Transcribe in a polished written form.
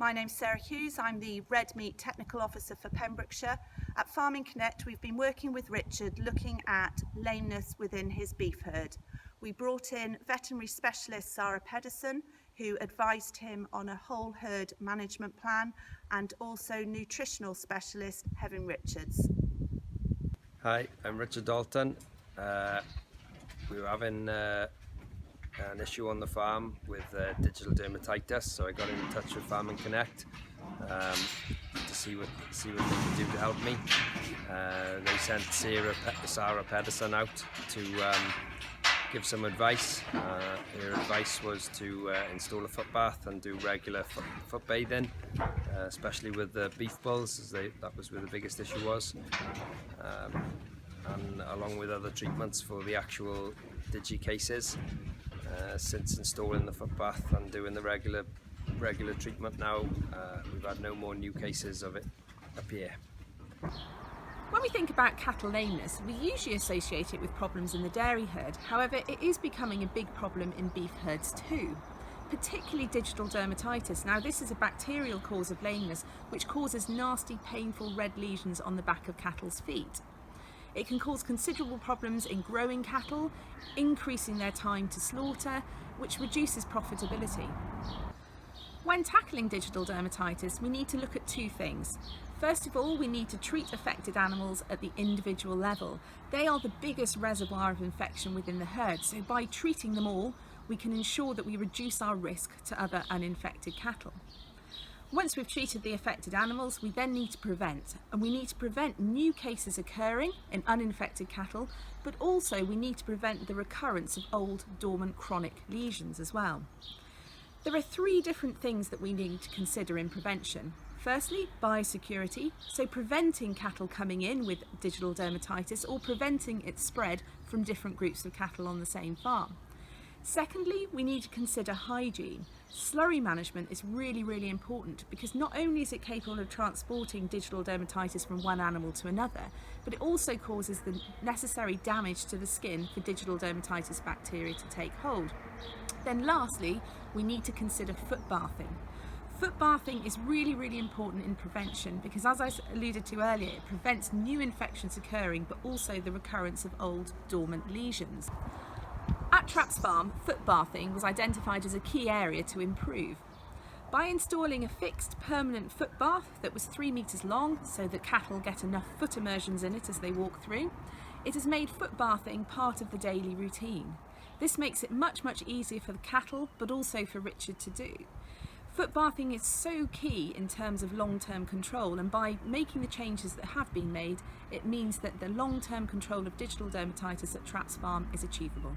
My name's Sarah Hughes. I'm the Red Meat Technical Officer for Pembrokeshire. At Farming Connect, we've been working with Richard looking at lameness within his beef herd. We brought in veterinary specialist Sarah Pedersen, who advised him on a whole herd management plan, and also nutritional specialist Heaven Richards. Hi, I'm Richard Dalton. We were having an issue on the farm with digital dermatitis, so I got in touch with Farming Connect to see what they could do to help me. They sent Sarah Pedersen out to give some advice. Her advice was to install a foot bath and do regular foot bathing, especially with the beef bulls, as that was where the biggest issue was. And along with other treatments for the actual digi cases. Since installing the foot bath and doing the regular treatment now, we've had no more new cases of it appear. When we think about cattle lameness, we usually associate it with problems in the dairy herd. However, it is becoming a big problem in beef herds too, particularly digital dermatitis. Now, this is a bacterial cause of lameness which causes nasty, painful red lesions on the back of cattle's feet. It can cause considerable problems in growing cattle, increasing their time to slaughter, which reduces profitability. When tackling digital dermatitis, we need to look at two things. First of all, we need to treat affected animals at the individual level. They are the biggest reservoir of infection within the herd, so by treating them all, we can ensure that we reduce our risk to other uninfected cattle. Once we've treated the affected animals, we then need to prevent, and we need to prevent new cases occurring in uninfected cattle, but also we need to prevent the recurrence of old, dormant, chronic lesions as well. There are three different things that we need to consider in prevention. Firstly, biosecurity, so preventing cattle coming in with digital dermatitis or preventing its spread from different groups of cattle on the same farm. Secondly, we need to consider hygiene. Slurry management is really important because not only is it capable of transporting digital dermatitis from one animal to another, but it also causes the necessary damage to the skin for digital dermatitis bacteria to take hold. Then lastly, we need to consider foot bathing. Foot bathing is really important in prevention because, as I alluded to earlier, it prevents new infections occurring but also the recurrence of old dormant lesions. At Traps Farm, foot bathing was identified as a key area to improve. By installing a fixed permanent foot bath that was 3 metres long so that cattle get enough foot immersions in it as they walk through, it has made foot bathing part of the daily routine. This makes it much easier for the cattle but also for Richard to do. Foot bathing is so key in terms of long-term control, and by making the changes that have been made, it means that the long-term control of digital dermatitis at Traps Farm is achievable.